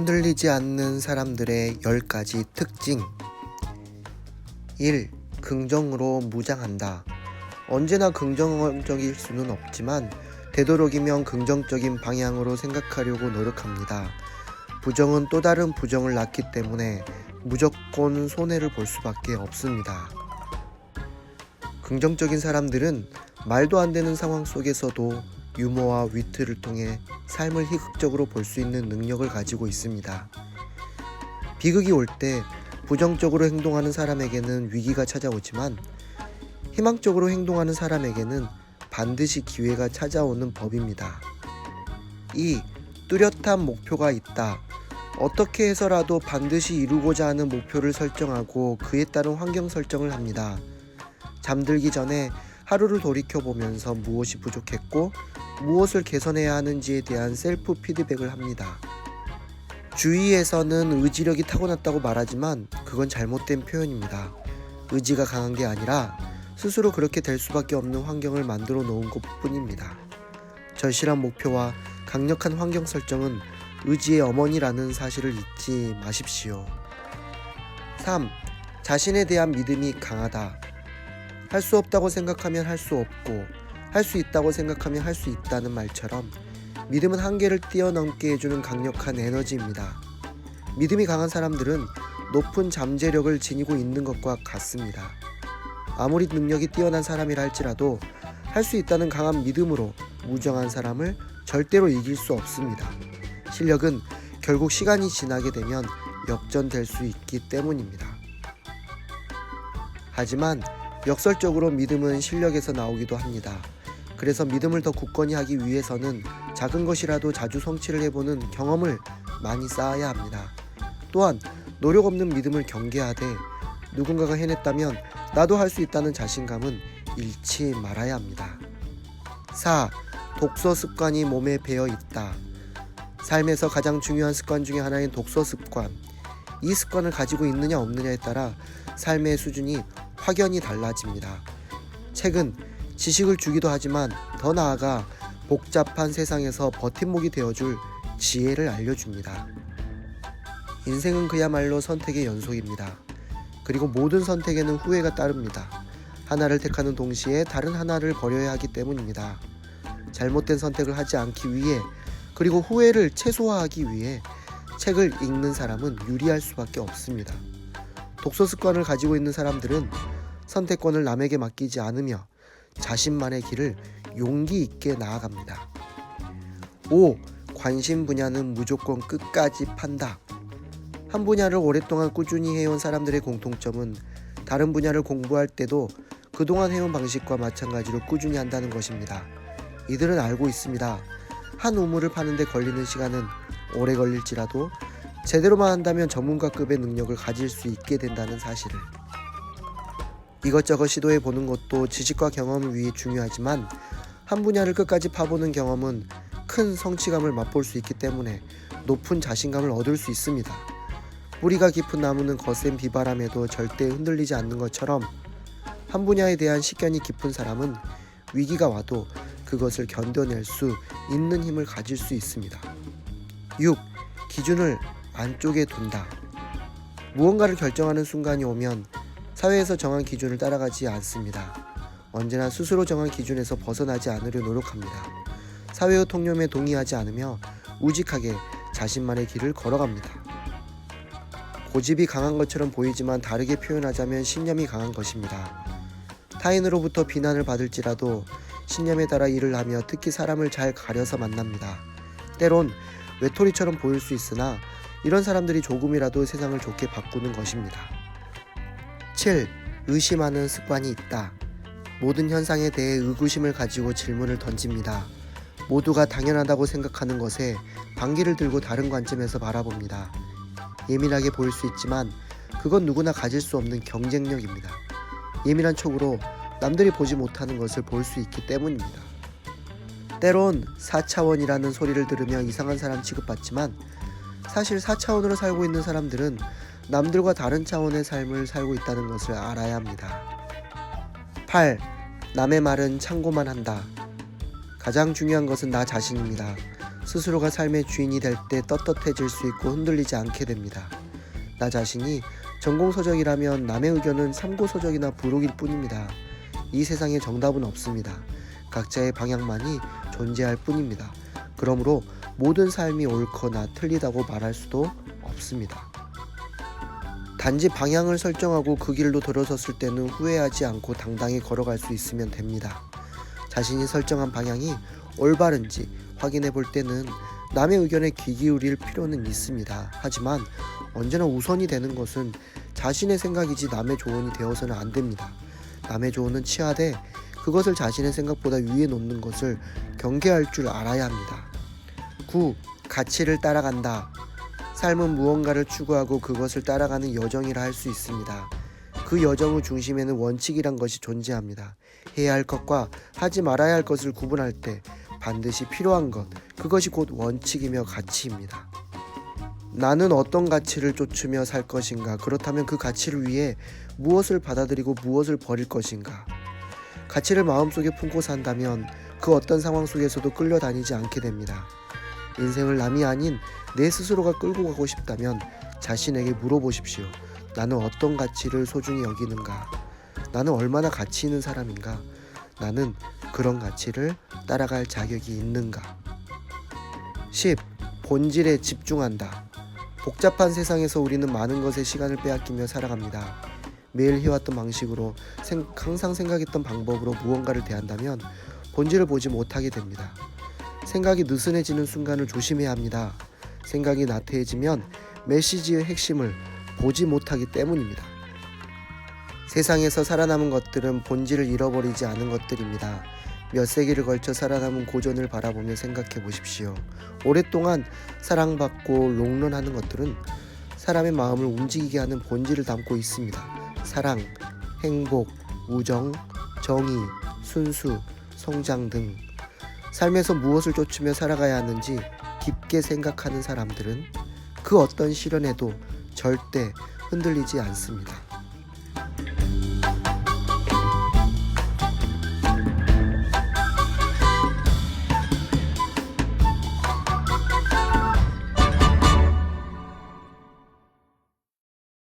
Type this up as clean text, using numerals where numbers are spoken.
흔들리지 않는 사람들의 10가지 특징. 1. 긍정으로 무장한다. 언제나 긍정적일 수는 없지만 되도록이면 긍정적인 방향으로 생각하려고 노력합니다. 부정은 또 다른 부정을 낳기 때문에 무조건 손해를 볼 수밖에 없습니다. 긍정적인 사람들은 말도 안 되는 상황 속에서도 유머와 위트를 통해 삶을 희극적으로 볼 수 있는 능력을 가지고 있습니다. 비극이 올 때 부정적으로 행동하는 사람에게는 위기가 찾아오지만 희망적으로 행동하는 사람에게는 반드시 기회가 찾아오는 법입니다. 2. 뚜렷한 목표가 있다. 어떻게 해서라도 반드시 이루고자 하는 목표를 설정하고 그에 따른 환경 설정을 합니다. 잠들기 전에 하루를 돌이켜보면서 무엇이 부족했고 무엇을 개선해야 하는지에 대한 셀프 피드백을 합니다. 주위에서는 의지력이 타고났다고 말하지만 그건 잘못된 표현입니다. 의지가 강한 게 아니라 스스로 그렇게 될 수밖에 없는 환경을 만들어 놓은 것 뿐입니다. 절실한 목표와 강력한 환경 설정은 의지의 어머니라는 사실을 잊지 마십시오. 3. 자신에 대한 믿음이 강하다. 할 수 없다고 생각하면 할 수 없고 할 수 있다고 생각하면 할 수 있다는 말처럼 믿음은 한계를 뛰어넘게 해주는 강력한 에너지입니다. 믿음이 강한 사람들은 높은 잠재력을 지니고 있는 것과 같습니다. 아무리 능력이 뛰어난 사람이라 할지라도 할 수 있다는 강한 믿음으로 무정한 사람을 절대로 이길 수 없습니다. 실력은 결국 시간이 지나게 되면 역전될 수 있기 때문입니다. 하지만 역설적으로 믿음은 실력에서 나오기도 합니다. 그래서 믿음을 더 굳건히 하기 위해서는 작은 것이라도 자주 성취를 해보는 경험을 많이 쌓아야 합니다. 또한 노력 없는 믿음을 경계하되 누군가가 해냈다면 나도 할 수 있다는 자신감은 잃지 말아야 합니다. 4. 독서 습관이 몸에 배어 있다. 삶에서 가장 중요한 습관 중에 하나인 독서 습관. 이 습관을 가지고 있느냐 없느냐에 따라 삶의 수준이 확연히 달라집니다. 책은 지식을 주기도 하지만 더 나아가 복잡한 세상에서 버팀목이 되어줄 지혜를 알려줍니다. 인생은 그야말로 선택의 연속입니다. 그리고 모든 선택에는 후회가 따릅니다. 하나를 택하는 동시에 다른 하나를 버려야 하기 때문입니다. 잘못된 선택을 하지 않기 위해 그리고 후회를 최소화하기 위해 책을 읽는 사람은 유리할 수밖에 없습니다. 독서 습관을 가지고 있는 사람들은 선택권을 남에게 맡기지 않으며 자신만의 길을 용기 있게 나아갑니다. 5. 관심 분야는 무조건 끝까지 판다. 한 분야를 오랫동안 꾸준히 해온 사람들의 공통점은 다른 분야를 공부할 때도 그동안 해온 방식과 마찬가지로 꾸준히 한다는 것입니다. 이들은 알고 있습니다. 한 우물을 파는데 걸리는 시간은 오래 걸릴지라도 제대로만 한다면 전문가급의 능력을 가질 수 있게 된다는 사실을. 이것저것 시도해보는 것도 지식과 경험을 위해 중요하지만 한 분야를 끝까지 파보는 경험은 큰 성취감을 맛볼 수 있기 때문에 높은 자신감을 얻을 수 있습니다. 뿌리가 깊은 나무는 거센 비바람에도 절대 흔들리지 않는 것처럼 한 분야에 대한 식견이 깊은 사람은 위기가 와도 그것을 견뎌낼 수 있는 힘을 가질 수 있습니다. 6. 기준을 안쪽에 둔다. 무언가를 결정하는 순간이 오면 사회에서 정한 기준을 따라가지 않습니다. 언제나 스스로 정한 기준에서 벗어나지 않으려 노력합니다. 사회의 통념에 동의하지 않으며 우직하게 자신만의 길을 걸어갑니다. 고집이 강한 것처럼 보이지만 다르게 표현하자면 신념이 강한 것입니다. 타인으로부터 비난을 받을지라도 신념에 따라 일을 하며 특히 사람을 잘 가려서 만납니다. 때론 외톨이처럼 보일 수 있으나 이런 사람들이 조금이라도 세상을 좋게 바꾸는 것입니다. 7. 의심하는 습관이 있다. 모든 현상에 대해 의구심을 가지고 질문을 던집니다. 모두가 당연하다고 생각하는 것에 반기를 들고 다른 관점에서 바라봅니다. 예민하게 보일 수 있지만 그건 누구나 가질 수 없는 경쟁력입니다. 예민한 촉으로 남들이 보지 못하는 것을 볼 수 있기 때문입니다. 때론 4차원이라는 소리를 들으며 이상한 사람 취급받지만 사실 4차원으로 살고 있는 사람들은 남들과 다른 차원의 삶을 살고 있다는 것을 알아야 합니다. 8. 남의 말은 참고만 한다. 가장 중요한 것은 나 자신입니다. 스스로가 삶의 주인이 될 때 떳떳해질 수 있고 흔들리지 않게 됩니다. 나 자신이 전공서적이라면 남의 의견은 참고서적이나 부록일 뿐입니다. 이 세상에 정답은 없습니다. 각자의 방향만이 존재할 뿐입니다. 그러므로 모든 삶이 옳거나 틀리다고 말할 수도 없습니다. 단지 방향을 설정하고 그 길로 들어섰을 때는 후회하지 않고 당당히 걸어갈 수 있으면 됩니다. 자신이 설정한 방향이 올바른지 확인해 볼 때는 남의 의견에 귀 기울일 필요는 있습니다. 하지만 언제나 우선이 되는 것은 자신의 생각이지 남의 조언이 되어서는 안 됩니다. 남의 조언은 취하되 그것을 자신의 생각보다 위에 놓는 것을 경계할 줄 알아야 합니다. 9. 가치를 따라간다. 삶은 무언가를 추구하고 그것을 따라가는 여정이라 할 수 있습니다. 그 여정의 중심에는 원칙이란 것이 존재합니다. 해야 할 것과 하지 말아야 할 것을 구분할 때 반드시 필요한 것, 그것이 곧 원칙이며 가치입니다. 나는 어떤 가치를 쫓으며 살 것인가? 그렇다면 그 가치를 위해 무엇을 받아들이고 무엇을 버릴 것인가? 가치를 마음속에 품고 산다면 그 어떤 상황 속에서도 끌려다니지 않게 됩니다. 인생을 남이 아닌 내 스스로가 끌고 가고 싶다면 자신에게 물어보십시오. 나는 어떤 가치를 소중히 여기는가? 나는 얼마나 가치 있는 사람인가? 나는 그런 가치를 따라갈 자격이 있는가? 10. 본질에 집중한다. 복잡한 세상에서 우리는 많은 것에 시간을 빼앗기며 살아갑니다. 매일 해왔던 방식으로 항상 생각했던 방법으로 무언가를 대한다면 본질을 보지 못하게 됩니다. 생각이 느슨해지는 순간을 조심해야 합니다. 생각이 나태해지면 메시지의 핵심을 보지 못하기 때문입니다. 세상에서 살아남은 것들은 본질을 잃어버리지 않은 것들입니다. 몇 세기를 걸쳐 살아남은 고전을 바라보며 생각해 보십시오. 오랫동안 사랑받고 롱런하는 것들은 사람의 마음을 움직이게 하는 본질을 담고 있습니다. 사랑, 행복, 우정, 정의, 순수, 성장 등 삶에서 무엇을 쫓으며 살아가야 하는지 깊게 생각하는 사람들은 그 어떤 시련에도 절대 흔들리지 않습니다.